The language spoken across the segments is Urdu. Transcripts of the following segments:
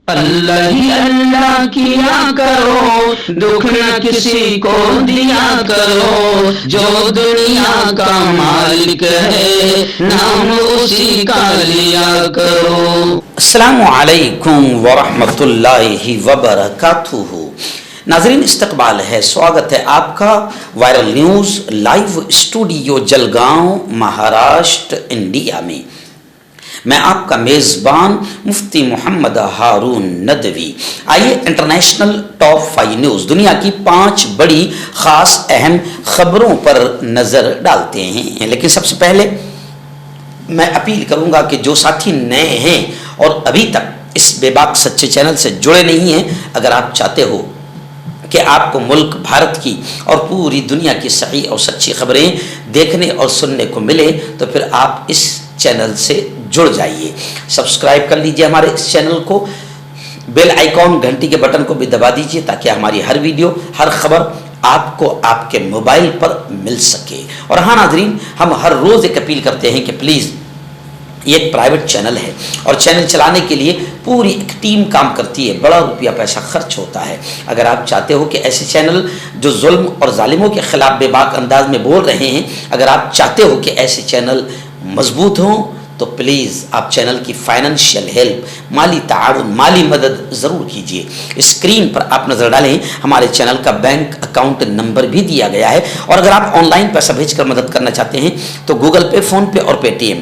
اللہ ہی اللہ کیا کرو، دکھ نہ کسی کو دیا کرو، جو دنیا کا مالک ہے نام اسی کا لیا کرو۔ السلام علیکم ورحمۃ اللہ وبرکاتہ۔ ناظرین استقبال ہے، سواگت ہے آپ کا viral news live studio Jalgaon Maharashtra India میں۔ میں آپ کا میزبان مفتی محمد ہارون ندوی۔ آئیے انٹرنیشنل ٹاپ 5 نیوز، دنیا کی 5 بڑی خاص اہم خبروں پر نظر ڈالتے ہیں۔ لیکن سب سے پہلے میں اپیل کروں گا کہ جو ساتھی نئے ہیں اور ابھی تک اس بے باک سچے چینل سے جڑے نہیں ہیں، اگر آپ چاہتے ہو کہ آپ کو ملک بھارت کی اور پوری دنیا کی صحیح اور سچی خبریں دیکھنے اور سننے کو ملے تو پھر آپ اس چینل سے جڑ جائیے، سبسکرائب کر لیجئے ہمارے اس چینل کو، بیل آئیکن گھنٹی کے بٹن کو بھی دبا دیجئے تاکہ ہماری ہر ویڈیو ہر خبر آپ کو آپ کے موبائل پر مل سکے۔ اور ہاں ناظرین، ہم ہر روز ایک اپیل کرتے ہیں کہ پلیز یہ ایک پرائیویٹ چینل ہے اور چینل چلانے کے لیے پوری ایک ٹیم کام کرتی ہے، بڑا روپیہ پیسہ خرچ ہوتا ہے۔ اگر آپ چاہتے ہو کہ ایسے چینل جو ظلم اور ظالموں کے خلاف بے باک انداز میں بول رہے ہیں، اگر آپ چاہتے ہو کہ ایسے چینل مضبوط ہوں تو پلیز آپ چینل کی فائنینشیل ہیلپ، مالی تعاون، مالی مدد ضرور کیجیے۔ اسکرین پر آپ نظر ڈالیں، ہمارے چینل کا بینک اکاؤنٹ نمبر بھی دیا گیا ہے، اور اگر آپ آن لائن پیسہ بھیج کر مدد کرنا چاہتے ہیں تو گوگل پے، فون پے اور پے ٹی ایم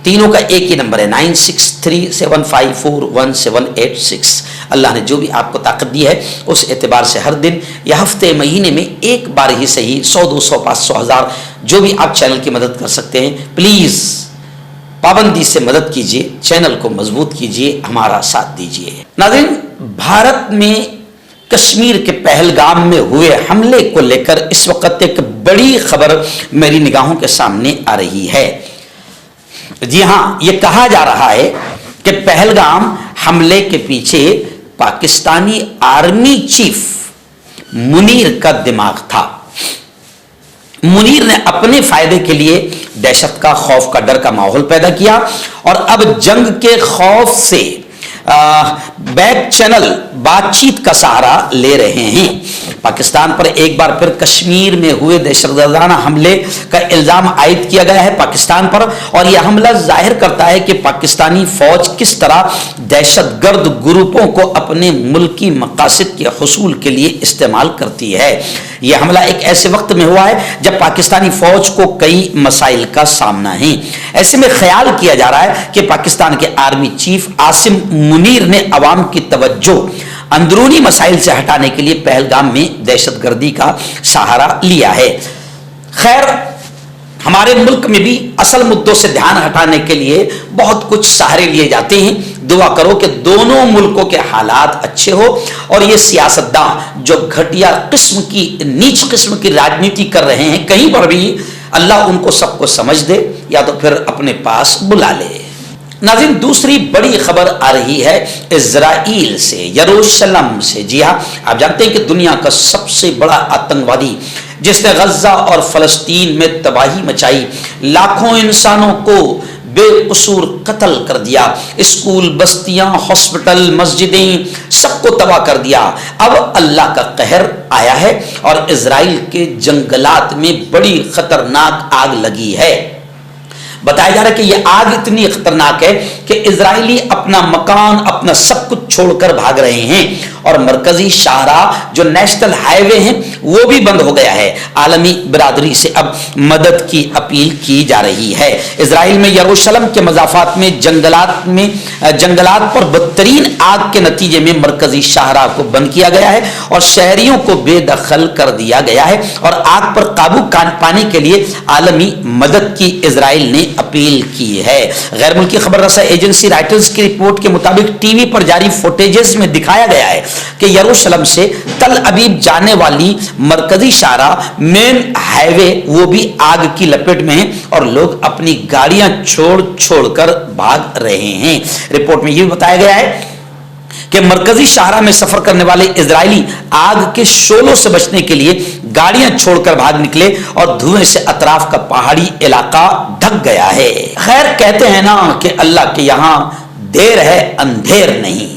تینوں کا ایک ہی نمبر ہے 9637541786۔ اللہ نے جو بھی آپ کو طاقت دی ہے اس اعتبار سے ہر دن یا ہفتے مہینے میں ایک بار ہی صحیح 100 200 500 1000 جو بھی آپ چینل کی مدد کر سکتے ہیں، پلیز پابندی سے مدد کیجیے، چینل کو مضبوط کیجیے، ہمارا ساتھ دیجیے۔ ناظرین، بھارت میں کشمیر کے پہلگام میں ہوئے حملے کو لے کر اس وقت ایک بڑی خبر میری نگاہوں کے سامنے آ رہی ہے۔ جی ہاں، یہ کہا جا رہا ہے کہ پہلگام حملے کے پیچھے پاکستانی آرمی چیف منیر کا دماغ تھا۔ منیر نے اپنے فائدے کے لیے دہشت کا، خوف کا، ڈر کا ماحول پیدا کیا، اور اب جنگ کے خوف سے بیک چینل بات چیت کا سہارا لے رہے ہیں۔ پاکستان پر ایک بار پھر کشمیر میں ہوئے دہشت گردانہ حملے کا الزام عائد کیا گیا ہے پاکستان پر، اور یہ حملہ ظاہر کرتا ہے کہ پاکستانی فوج کس طرح دہشت گرد گروپوں کو اپنے ملکی مقاصد کے حصول کے لیے استعمال کرتی ہے۔ یہ حملہ ایک ایسے وقت میں ہوا ہے جب پاکستانی فوج کو کئی مسائل کا سامنا ہے۔ ایسے میں خیال کیا جا رہا ہے کہ پاکستان کے آرمی چیف عاصم منیر نے عوام کی توجہ اندرونی مسائل سے ہٹانے کے لیے پہلگام میں دہشت گردی کا سہارا لیا ہے۔ خیر، ہمارے ملک میں بھی اصل مدوں سے دھیان ہٹانے کے لیے بہت کچھ سہارے لیے جاتے ہیں۔ دعا کرو کہ دونوں ملکوں کے حالات اچھے ہو، اور یہ سیاستداں جو گھٹیا قسم کی، نیچ قسم کی راجنیتی کر رہے ہیں، کہیں پر بھی اللہ ان کو سب کو سمجھ دے یا تو پھر اپنے پاس بلا لے۔ ناظرین، دوسری بڑی خبر آ رہی ہے اسرائیل سے، یروشلم سے۔ جی ہاں، آپ جانتے ہیں کہ دنیا کا سب سے بڑا آتنکوادی جس نے غزہ اور فلسطین میں تباہی مچائی، لاکھوں انسانوں کو بے قصور قتل کر دیا، اسکول، بستیاں، ہاسپٹل، مسجدیں سب کو تباہ کر دیا، اب اللہ کا قہر آیا ہے اور اسرائیل کے جنگلات میں بڑی خطرناک آگ لگی ہے۔ بتایا جا رہا ہے کہ یہ آگ اتنی خطرناک ہے کہ اسرائیلی اپنا مکان، اپنا سب کچھ چھوڑ کر بھاگ رہے ہیں، اور مرکزی شاہراہ جو نیشنل ہائی وے ہیں وہ بھی بند ہو گیا ہے۔ عالمی برادری سے اب مدد کی اپیل کی جا رہی ہے۔ اسرائیل میں یروشلم کے مضافات میں جنگلات پر بدترین آگ کے نتیجے میں مرکزی شاہراہ کو بند کیا گیا ہے اور شہریوں کو بے دخل کر دیا گیا ہے، اور آگ پر قابو پانے کے لیے عالمی مدد کی اسرائیل نے اپیل کی ہے۔ غیر ملکی خبر رساں ایجنسی رائٹرز کی رپورٹ کے مطابق ٹی وی پر جاری فوٹیجز میں دکھایا گیا ہے کہ یروشلم سے تل ابیب جانے والی مرکزی شاہراہ مین ہائی وے وہ بھی آگ کی لپیٹ میں ہیں، اور لوگ اپنی گاڑیاں چھوڑ کر بھاگ رہے ہیں۔ رپورٹ میں یہ بھی بتایا گیا ہے کہ مرکزی شاہراہ میں سفر کرنے والے اسرائیلی آگ کے شعلوں سے بچنے کے لیے گاڑیاں چھوڑ کر بھاگ نکلے اور دھوئیں سے اطراف کا پہاڑی علاقہ ڈھک گیا ہے۔ خیر، کہتے ہیں نا کہ اللہ کے یہاں دیر ہے اندھیر نہیں،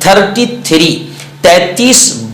33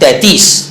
33